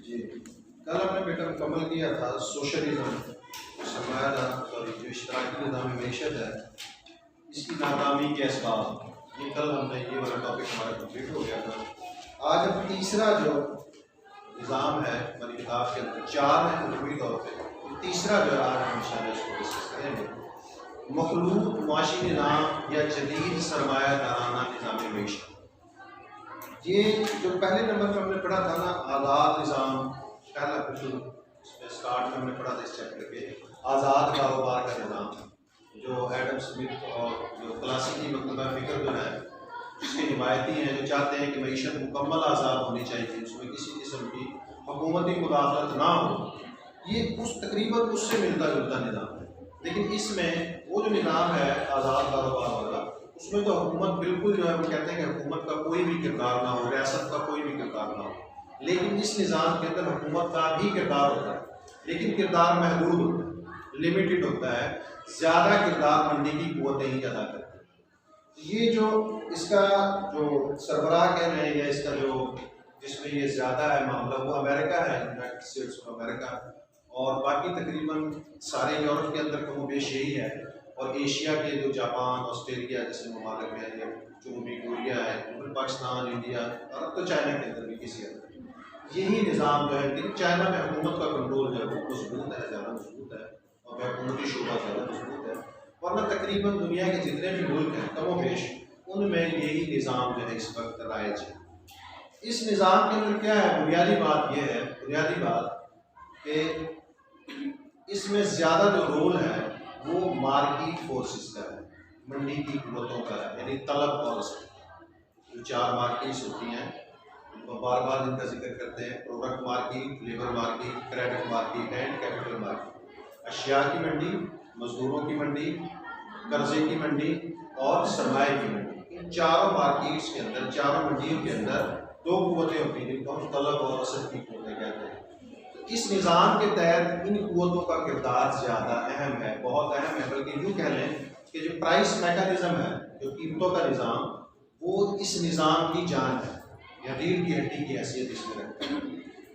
जी, कल हमने बेटा मुकम्मल किया था सोशलिज्म, सरमायादार सॉरी जो इश्तराकी निज़ाम मईशत है, इसकी नाकामी के असबाब। ये कल हमने ये वाला टॉपिक हमारा कंप्लीट हो गया था। आज अब तीसरा जो निज़ाम है हमारी किताब के अंदर, चार है मजमूई तौर पर, तीसरा जो है आज हम इंशाअल्लाह इसको डिस्कस करेंगे। मखलूक मुआशी निज़ाम या जदीद सरमायादाराना निज़ाम मईशत। ये जो पहले नंबर पर हमने पढ़ा था ना, आज़ाद निज़ाम, पहला इसमें स्टार्ट में हमने पढ़ा था इस चैप्टर के, आज़ाद कारोबार का निज़ाम, जो एडम स्मिथ और जो क्लासिकी मतलब फिक्र जो है उसके हिमायती हैं, जो चाहते हैं कि मईशत मुकम्मल आज़ाद होनी चाहिए, उसमें किसी किस्म की हुकूमती मुदाखलत ना हो। ये तकरीबन उससे मिलता जुलता निज़ाम है, लेकिन इसमें वो जो निज़ाम है आज़ाद कारोबार वाला, उसमें तो हुकूमत बिल्कुल जो है वो कहते हैं कि हुकूमत का कोई भी किरदार ना हो, रियासत का कोई भी किरदार ना हो। लेकिन इस निज़ाम के अंदर हुकूमत का भी किरदार होता है, लेकिन किरदार महदूद होता है, लिमिटेड होता है। ज़्यादा किरदार मंडी की कुव्वत नहीं अदा करती। ये जो इसका जो सरबराह कह रहे हैं, या इसका जो जिसमें ये ज़्यादा है मामला, वो अमेरिका है, यूनाइटेड स्टेट्स ऑफ अमेरिका, और बाकी तकरीबन सारे यूरोप के अंदर कम बेश यही है, और एशिया के जो जापान, ऑस्ट्रेलिया जैसे ममालिक हैं, या जनूबी कोरिया है, पाकिस्तान, इंडिया, और अब तो चाइना के अंदर भी किसी अंदर यही निज़ाम जो है। लेकिन चाइना में हुकूमत का कंट्रोल जो है वो मजबूत है, ज़्यादा मजबूत है, और हुकूमती शोबा ज़्यादा मजबूत है। वरना तकरीबन दुनिया के जितने भी मुल्क हैं कमो बेश, उनमें यही निज़ाम जो है इस वक्त राइज है। इस निज़ाम के अंदर क्या है, बुनियादी बात यह है, बुनियादी बात कि इसमें ज़्यादा जो रोल है वो मार्केट फोर्सेस का है, मंडी की कुव्वतों का है, यानी तलब और जो चार मार्केट्स होती हैं, तो बार बार इनका जिक्र करते हैं, product market, labour market, credit market and capital market. अशिया की मंडी, मजदूरों की मंडी, कर्जे की मंडी और सरमाए की मंडी। इन चारों मार्केट्स के अंदर, चारों मंडियों के अंदर दो कुव्वतें होती हैं, जिनको हम तलब और असद की कुव्वतें कहते हैं। इस निज़ाम के तहत इन कुव्वतों का किरदार ज़्यादा अहम है, बहुत अहम है, बल्कि यूँ कह लें कि जो प्राइस मैकेनिज़्म है, जो कीमतों का निज़ाम, वो इस निज़ाम की जान है, या रीढ़ की हड्डी की हैसियत इसमें रखता है।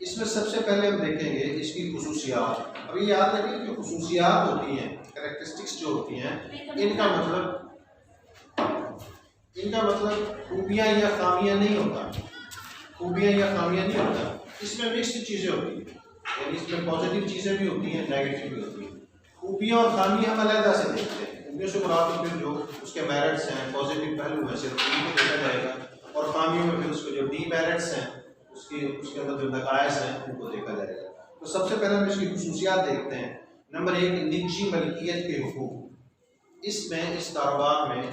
इसमें सबसे पहले हम देखेंगे इसकी खुसूसियात। अभी याद रखिए जो खुसूसियात होती हैं, कैरेक्टरिस्टिक्स जो होती हैं, इनका मतलब खूबियाँ या खामियाँ नहीं होता, खूबियाँ या खामियाँ नहीं होता। इसमें मिक्स्ड चीज़ें होती हैं, यानी इसमें पॉजिटिव चीज़ें भी होती हैं, नेगेटिव भी होती हैं। खूबियाँ और खामियाँ हम अलग से देखते हैं। खूबियों से मुराद फिर जो उसके मेरिट्स हैं, पॉजिटिव पहलू हैं, सिर्फ उनको देखा जाएगा, और खामियों में फिर उसके जो डीमेरिट्स हैं, उसके अंदर जो नकायस हैं, उनको देखा जाएगा। तो सबसे पहले हम इसकी खुसूसियात देखते हैं। नंबर एक, निजी मलकियत के हुकूक। इसमें इस कारोबार में,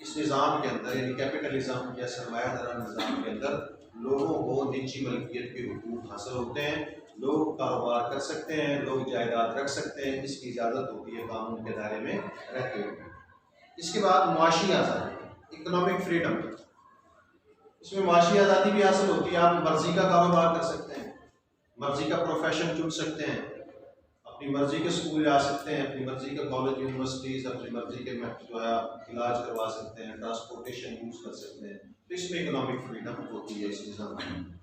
इस निज़ाम के अंदर, यानी कैपिटलिज्म या सरमायादाराना निज़ाम के अंदर लोगों को निजी मलकियत के हुकूक हासिल होते हैं। लोग कारोबार कर सकते हैं, लोग जायदाद रख सकते हैं, इसकी इजाज़त होती है कानून के दायरे में रहते हुए। इसके बाद मुआशी आज़ादी, इकोनॉमिक फ्रीडम। इसमें मुआशी आज़ादी भी हासिल होती है, आप मर्जी का कारोबार कर सकते हैं, मर्जी का प्रोफेशन चुन सकते हैं, अपनी मर्जी के स्कूल जा सकते हैं, अपनी मर्जी के कॉलेज यूनिवर्सिटीज़, अपनी मर्जी के जो है इलाज करवा सकते हैं, ट्रांसपोर्टेशन यूज़ कर सकते हैं। तो इसमें इकोनॉमिक फ्रीडम होती है इस निज़ाम में।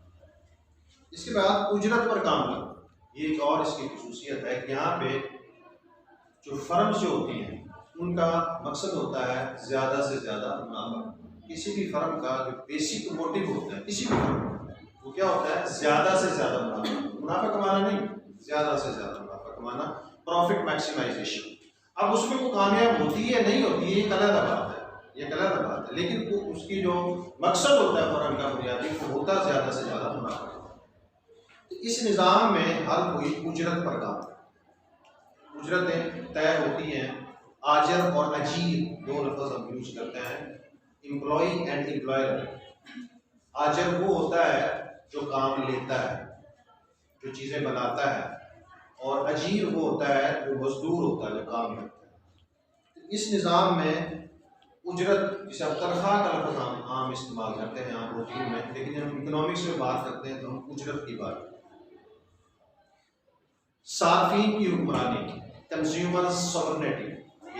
इसके बाद उजरत पर काम करना, ये एक और इसकी खुसूसियत है कि यहाँ पे जो फर्म्स जो होती हैं उनका मकसद होता है ज़्यादा से ज़्यादा मुनाफा। किसी भी फर्म का जो बेसिक मोटिव होता है, किसी भी फर्म का, वो क्या होता है, ज़्यादा से ज़्यादा मुनाफा कमाना नहीं, ज़्यादा से ज़्यादा मुनाफा कमाना, प्रॉफिट मैक्सिमाइजेशन। अब उसमें वो कामयाब होती है नहीं होती है, ये अलग बात है, ये अलग बात है, लेकिन वो उसकी जो मकसद होता है फर्म का बुनियादी, वो होता ज़्यादा से ज़्यादा मुनाफा। इस निज़ाम में हर कोई उजरत पर काम करता है, उजरतें तय होती हैं। आजर और अजीर दो लफ्ज़ हम यूज करते हैं, एम्प्लॉय एंड एम्प्लॉयर। आजर वो होता है जो काम लेता है, जो चीज़ें बनाता है, और अजीर वो होता है जो मजदूर होता है, जो काम करता है। इस निज़ाम में उजरत, जिसे अब तनख्वाह का लफ्ज़ हम आम इस्तेमाल करते हैं यहाँ रूटीन में, लेकिन जब हम इकोनॉमिक्स में बात करते हैं तो हम उजरत की बात करते हैं। सार्फिन की हुक्मरानी, कंज्यूमर सॉवरेनिटी,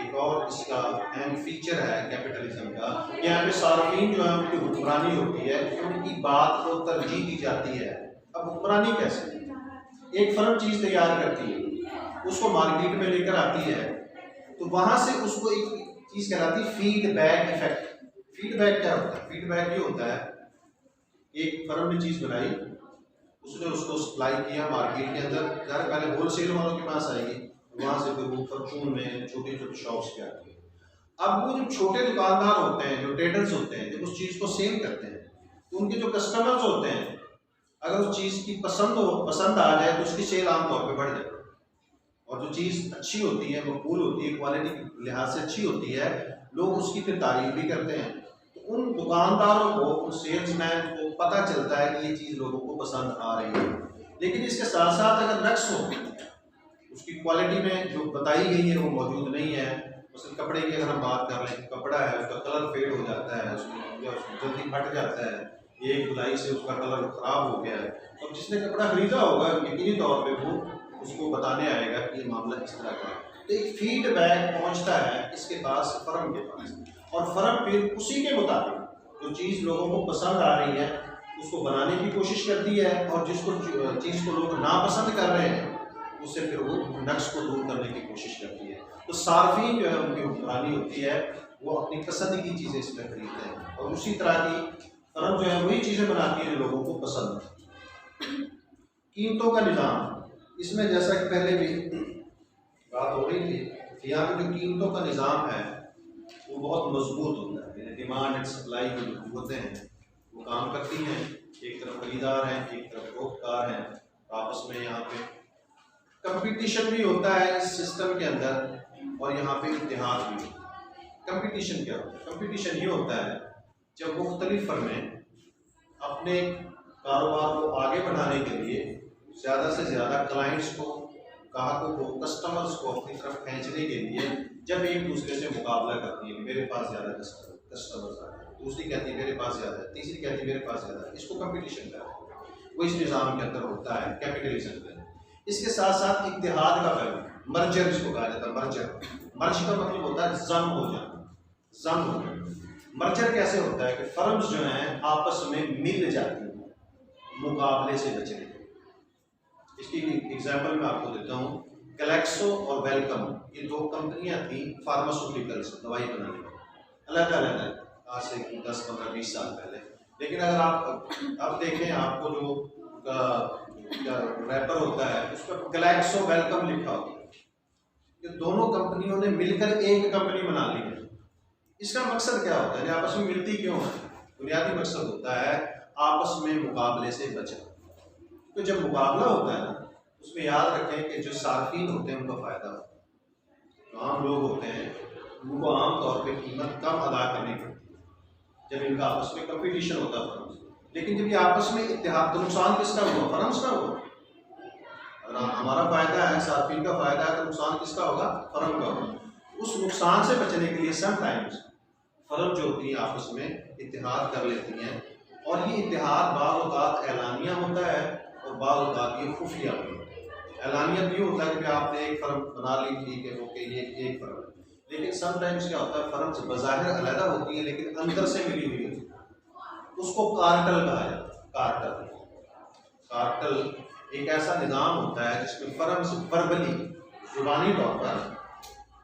एक और इसका अहम फीचर है कैपिटलिज्म का। यहाँ पे सार्फिन जो है उनकी हुक्मरानी होती है, उनकी बात को तरजीह दी जाती है। अब हुक्मरानी कैसे, एक फर्म चीज़ तैयार करती है, उसको मार्केट में लेकर आती है, तो वहाँ से उसको एक चीज़ कहलाती है फीडबैक इफेक्ट। फीडबैक क्या होता है? फीडबैक ये होता है, एक फर्म ने चीज़ बनाई, उसने उसको सप्लाई किया मार्केट के अंदर, घर पहले होलसेल वालों के पास आएगी, वहाँ से फिर वो परचून में छोटे छोटे शॉप्स पे आती है। अब वो जो छोटे दुकानदार होते हैं, जो ट्रेडर्स होते हैं, जब उस चीज़ को सेल करते हैं, तो उनके जो कस्टमर्स होते हैं, अगर उस चीज़ की पसंद आ जाए तो उसकी सेल आमतौर पर बढ़ जाती है। और जो चीज़ अच्छी होती है, मकबूल होती है, क्वालिटी के लिहाज से अच्छी होती है, लोग उसकी फिर तारीफ भी करते हैं। तो उन दुकानदारों को, उन सेल्समैन को पता चलता है कि ये चीज़ लोगों को पसंद आ रही है। लेकिन इसके साथ साथ अगर नक्स हो, उसकी क्वालिटी में जो बताई गई है वो मौजूद नहीं है, उसके कपड़े की अगर हम बात कर लें, कपड़ा है उसका कलर फेड हो जाता है, उसमें जल्दी फट जाता है, एक धुलाई से उसका कलर खराब हो गया है, तो जिसने कपड़ा खरीदा होगा यकीनी तौर पे वो उसको बताने आएगा कि ये मामला इस तरह का है। तो एक फीडबैक पहुंचता है इसके पास, फर्म के पास, और फर्म फिर उसी के मुताबिक जो चीज़ लोगों को पसंद आ रही है उसको बनाने की कोशिश करती है, और जिसको चीज़ को लोग नापसंद कर रहे हैं उससे फिर वो नक्स को दूर करने की कोशिश करती है। तो सार्फिन जो है उनकी हुक्मरानी होती है, वो अपनी पसंद की चीज़ें इसमें खरीदते हैं, और उसी तरह की फर्म जो है वही चीज़ें बनाती है जो लोगों को पसंद है। कीमतों का निज़ाम, इसमें जैसा कि पहले भी बात हो रही थी, यहाँ पे जो कीमतों का निज़ाम है वो बहुत मजबूत होता है। डिमांड एंड सप्लाई की जो क़ुव्वतें हैं वो काम करती हैं, एक तरफ खरीदार हैं, एक तरफ उपभोक्ता हैं, आपस में यहाँ पे कंपटीशन भी होता है इस सिस्टम के अंदर, और यहाँ पे इत्तेहाद भी होता है। कंपटीशन क्या होता है? कंपटीशन ये होता है जब मुख्तलिफ फर्में अपने कारोबार को आगे बढ़ाने के लिए ज़्यादा से ज़्यादा क्लाइंट्स को, ग्राहकों को, कस्टमर्स को अपनी तरफ खींचने के लिए जब एक दूसरे से मुकाबला करती है, मेरे पास ज़्यादा कस्टमर्स आ रहे हैं, दूसरी कहती है मेरे पास ज़्यादा है, तीसरी कहती है मेरे पास ज़्यादा है, इसको कंपटीशन कहते हैं। वो इस निज़ाम के अंदर होता है, कैपिटलिज्म के अंदर। इसके साथ साथ इत्तेहाद का पहलू, मर्जर जिसको कहा जाता है, मर्ज का मतलब होता है जम हो जाना, जम हो जाना। मर्जर कैसे होता है कि फर्म्स जो हैं आपस में मिल जाती हैं मुकाबले से बचने के। इसकी एग्जांपल मैं आपको देता हूँ, गैलेक्सो और वेलकम, ये दो कंपनियां थी फार्मास्यूटिकल्स, दवाई बनाने की, अलग अलग, आज से 10, 15, 20 साल पहले। लेकिन अगर आप अब देखें, आपको जो रैपर होता है उस पर गैलेक्सो वेलकम लिखा होता है, ये दोनों कंपनियों ने मिलकर एक कंपनी बना ली है। इसका मकसद क्या होता है? ये आपस में मिलती क्यों है? बुनियादी मकसद होता है आपस में मुकाबले से बचना। तो जब मुकाबला होता है ना, उसमें याद रखें कि जो सार्फिन होते हैं उनका फ़ायदा होता है, जो आम लोग होते हैं उनको आम तौर पे कीमत कम अदा करनी पड़ती है जब इनका आपस में कंपटीशन होता है फर्म्स। लेकिन जब ये आपस में इत्तेहाद, तो नुकसान किसका हुआ? फर्म्स का हुआ। अगर हमारा फ़ायदा है, सार्फिन का फ़ायदा है, तो नुकसान किसका होगा? फर्म का होगा। उस नुकसान से बचने के लिए समटाइम्स फर्म जो होती है आपस में इत्तेहाद कर लेती हैं, और ये इत्तेहाद बाज़ औक़ात एलानिया होता है और बाज़ औक़ात ये खुफिया भी होता है। एलानिया भी होता है कि आपने एक फर्म बना ली, ठीक है, ओके, ये एक फर्म है। लेकिन समटाइम्स क्या होता है, फर्म्स बज़ाहिर अलग होती है लेकिन अंदर से मिली हुई होती है, उसको कार्टल कहा जाता है। कार्टल एक ऐसा निज़ाम होता है जिसमें फर्म्स वर्बली, जुबानी तौर पर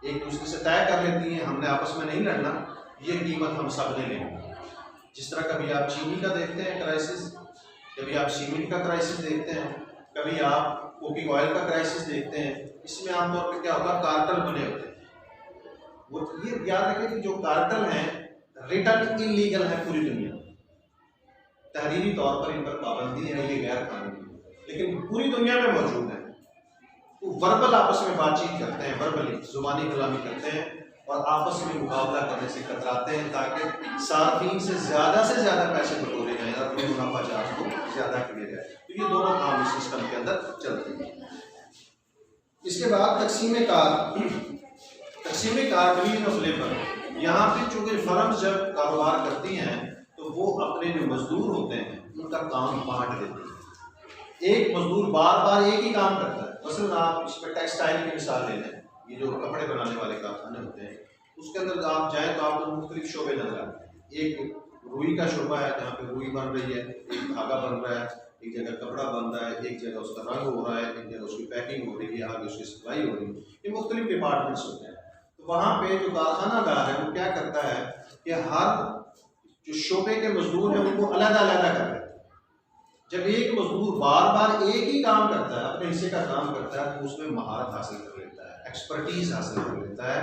एक दूसरे से तय कर लेती हैं, हमने आपस में नहीं लड़ना, ये कीमत हम सब ने लेनी। जिस तरह कभी आप चीनी का देखते हैं क्राइसिस, कभी आप सीमेंट का क्राइसिस देखते हैं, कभी आप कुकिंग ऑयल का क्राइसिस देखते हैं, इसमें आमतौर पर क्या होता है, कार्टल बने होते हैं। वो ये याद रखें कि जो कार्टल हैं रिटर्न इलीगल है पूरी दुनिया में, तहरीरी तौर पर इन पर पाबंदी है, ये गैर कानूनी, लेकिन पूरी दुनिया में मौजूद है। तो वर्बल आपस में बातचीत करते हैं, वर्बली जुबानी कलामी करते हैं, और आपस में मुकाबला करने से कतराते हैं ताकि सार्फिन से ज़्यादा पैसे बटोरे जाएं और अपने मुनाफा चार्ज को ज़्यादा किया जाए। तो ये दोनों काम इस सिस्टम के अंदर चलते हैं। इसके बाद तकसीम कार, डिवीजन ऑफ लेबर। यहाँ पे चूँकि फर्म्स जब कारोबार करती हैं तो वो अपने जो मजदूर होते हैं उनका काम बांट देते हैं। एक मजदूर बार बार एक ही काम करता है। मसलन आप इस पर टेक्सटाइल की मिसाल ले लें, ये जो कपड़े बनाने वाले कारखाने होते हैं, उसके अंदर आप जाएँ तो आपको मुख्तलिफ शोबे नजर आते हैं। एक रुई का शोबा है जहाँ पे रुई बन रही है, एक धागा बन रहा है, एक जगह कपड़ा बन रहा है, एक जगह उसका रंग हो रहा है, एक जगह उसकी पैकिंग हो रही है, आगे उसकी सप्लाई हो रही है, ये मुख्तलिफ डिपार्टमेंट्स होते हैं। तो वहाँ पे जो कारखानादार है वो क्या करता है कि हर जो शोबे के मजदूर हैं उनको अलग अलग कर देता है। जब एक मजदूर बार बार एक ही काम करता है, अपने हिस्से का काम करता है, तो उसमें महारत हासिल कर लेता है, एक्सपर्टीज हासिल कर लेता है,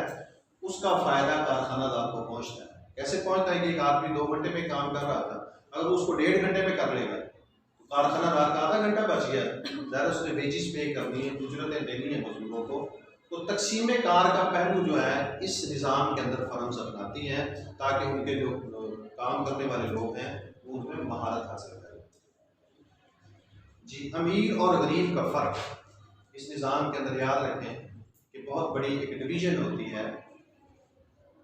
उसका फायदा कारखानादार को पहुंचता है। कैसे पहुंचता है कि एक आदमी 2 घंटे में काम कर रहा था, अगर उसको 1.5 घंटे में कर लेगा तो कारखानादार का आधा घंटा बच गया। ज़्यादा उसने वेजिस पे करनी है, उजरतें देनी है मजदूरों को। तो तकसीम कार का पहलू जो है इस निज़ाम के अंदर फर्म्स अपनाती हैं ताकि उनके जो काम करने वाले लोग हैं वो उनमें महारत हासिल करें। जी, अमीर और गरीब का फ़र्क इस निज़ाम के अंदर याद रखें कि बहुत बड़ी एक डिवीज़न होती है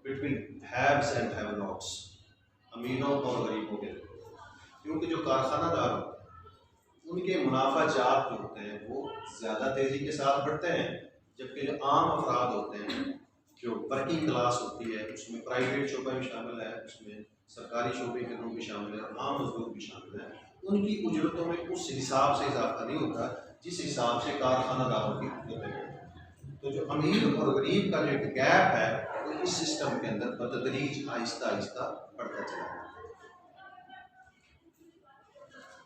between haves and have nots, अमीरों और गरीबों के। क्योंकि जो कारखानादार होते हैं उनके मुनाफा जात जो होते हैं वो ज़्यादा तेज़ी के साथ बढ़ते हैं, जबकि जो आम अफराद होते हैं, जो वर्किंग क्लास होती है, उसमें प्राइवेट शोबा भी शामिल है, उसमें सरकारी शोबे के लोग भी शामिल हैं और आम मजदूर भी शामिल हैं, उनकी उजरतों में उस हिसाब से इजाफा नहीं होता जिस हिसाब से कारखानादारों की उजरतें हैं। तो जो अमीर और गरीब का जो एक गैप है वो इस सिस्टम के अंदर बतदरीज आहिस्ता आहिस्ता बढ़ता चला है।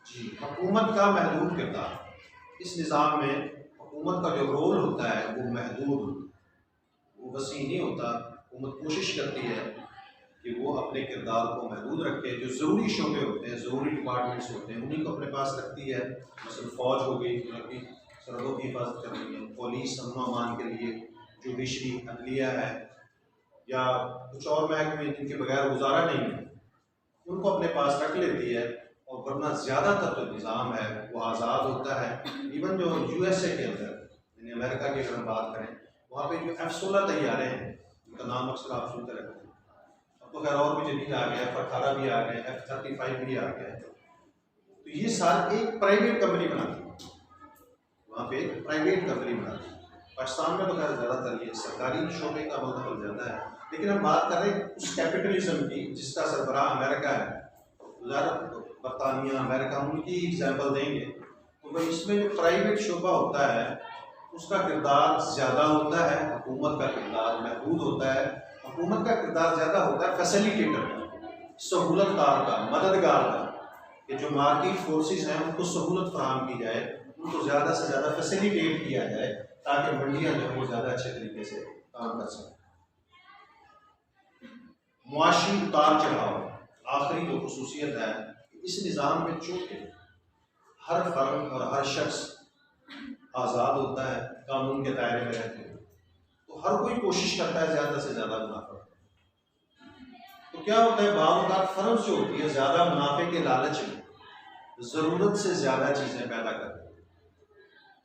जी, हुकूमत का महदूद किरदार, इस निज़ाम में हुकूमत का जो रोल होता है वो महदूद, वो वसी नहीं होता। हुकूमत कोशिश करती है कि वो अपने किरदार को महदूद रखे। जो ज़रूरी शोबे होते हैं, ज़रूरी डिपार्टमेंट्स होते हैं, उन्हीं को अपने पास रखती है। मसलन फ़ौज हो गई, उनकी सरहदों की हिफाजत करनी है, पुलिस अमन अमान के लिए, जुडिशरी अदलिया है, या कुछ और महकमे जिनके बगैर गुजारा नहीं है, उनको अपने पास रख लेती है। और वरना ज़्यादातर जो निज़ाम है वो आज़ाद होता है। इवन जो USA के अंदर, यानी अमेरिका की अगर हम बात करें, वहाँ पे जो F-16 तैयारे हैं, उनका नाम अक्सर आप सुनते रहते हैं, अब तो खैर और भी जदीद आ गया, F-18 भी आ गए, F-35 भी आ गए। तो ये सारे एक प्राइवेट कंपनी बनाती है, वहाँ पे एक प्राइवेट कंपनी बनाती है। पाकिस्तान में तो खैर ज़्यादातर ये सरकारी शोबे का मतलब ज़्यादा है, लेकिन हम बात कर रहे हैं उस कैपिटलिज्म की जिसका सरबराह अमेरिका है। बरतानिया, अमेरिका, उनकी एग्जाम्पल देंगे तो भाई इसमें जो प्राइवेट शोबा होता है उसका किरदार ज़्यादा होता है, हुकूमत का किरदार महदूद होता है। हुकूमत का किरदार ज़्यादा होता है फैसिलिटेटर का, सहूलतकार का, मददगार का, कि जो मार्केट फोर्सेस हैं उनको सहूलत फराहम की जाए, उनको ज़्यादा से ज़्यादा फैसिलिटेट किया जाए ताकि मंडियाँ जो वो ज़्यादा अच्छे तरीके से काम कर सकें। मुआशी उतार चढ़ाव, आखिरी जो खुसूसियत है इस निज़ाम में, चूँकि हर फर्म और हर शख्स आज़ाद होता है, कानून के दायरे में रहते हैं, तो हर कोई कोशिश करता है ज़्यादा से ज़्यादा मुनाफा। तो क्या होता है, बावजूद फर्म्स जो होती है ज़्यादा मुनाफे के लालच में ज़रूरत से ज़्यादा चीज़ें पैदा करती हैं,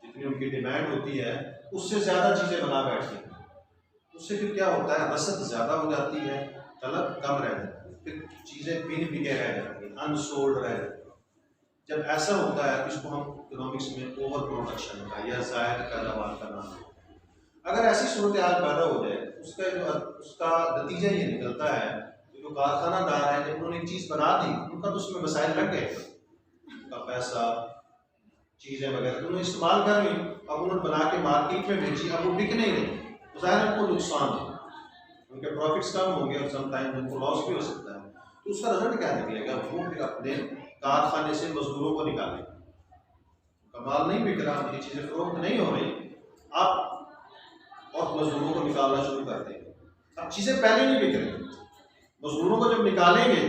जितनी उनकी डिमांड होती है उससे ज़्यादा चीज़ें बना बैठती हैं। उससे फिर क्या होता है, रसद ज़्यादा हो जाती है, तलब कम रह जाती है, फिर चीज़ें बिन बिके रह जाती हैं, अनसोल्ड रह जाती हैं। जब ऐसा होता है तो इसको हम इकोनॉमिक्स में ओवर प्रोडक्शन का या ज़ायद पैदावार का नाम है। अगर ऐसी सूरत हाल पैदा हो जाए उसका नतीजा ये निकलता है कि जो कारखानादार हैं जब उन्होंने एक चीज़ बना दी, उनका तो उसमें मसाइल लग गए, उनका पैसा, चीज़ें वगैरह तो उन्होंने इस्तेमाल कर ली, अब उन्होंने बना के मार्केट में बेची, अब वो बिक नहीं रही, तो ज़ाहिर उनको नुकसान है, उनके प्रॉफिट्स कम होंगे और समटाइम उनको लॉस भी हो सकता है। तो उसका रिजल्ट क्या निकलेगा, वो फिर अपने कारखाने से मजदूरों को निकालें, कमाल नहीं बिक रहा, ये चीज़ें फरोख्त नहीं हो रही, आप और मजदूरों को निकालना शुरू कर देंगे। अब चीज़ें पहले नहीं बिक रही, मजदूरों को जब निकालेंगे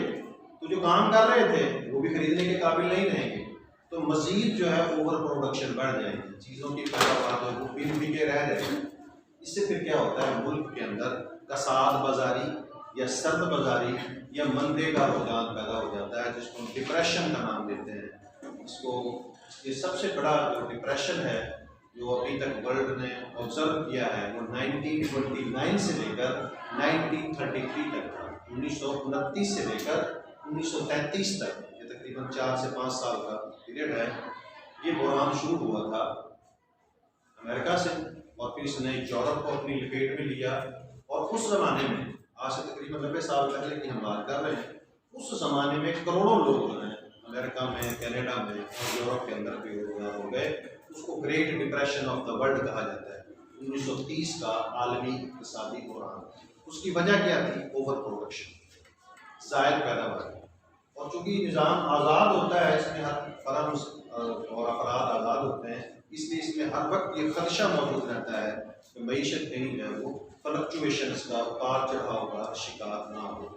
तो जो काम कर रहे थे वो भी खरीदने के काबिल नहीं रहेंगे, तो मज़ीद जो है ओवर प्रोडक्शन बढ़ जाएगी, चीज़ों की पैदावार जो वो बिन बिके रह जाएगी। इससे फिर क्या होता है, मुल्क के अंदर कसाद बाजारी या सर्द बाजारी या मंदे का रुझान पैदा हो जाता है, जिसको हम डिप्रेशन का नाम देते हैं। इसको ये सबसे बड़ा जो डिप्रेशन है जो अभी तक वर्ल्ड ने ऑब्जर्व किया है वो 1929 से लेकर 1933 तक था, 1929 से लेकर 1933 तक, ये तकरीबन 4 से 5 साल का पीरियड है। ये बहरान शुरू हुआ था अमेरिका से और फिर इसने यूरोप को अपनी लपेट में लिया, और उस ज़माने में, आज से तकरीबन 90 साल पहले की हम बात कर रहे हैं, उस ज़माने में करोड़ों लोग जो हैं अमेरिका में, कनाडा में और यूरोप के अंदर भी रोजगार हो गए। उसको great depression of the world कहा जाता है, 1930 का आलमी इक़्तिसादी बुहरान। उसकी वजह क्या थी? ओवर प्रोडक्शन, ज़ायद पैदावार। और चूँकि निज़ाम आज़ाद होता है, इसमें हर फर्म और अफराद आज़ाद होते हैं, इसलिए इसमें हर वक्त ये खदशा मौजूद रहता है कि मईशत कहीं जो है वो फ्लक्चुएशंस का, उतार चढ़ाव का शिकार ना हो।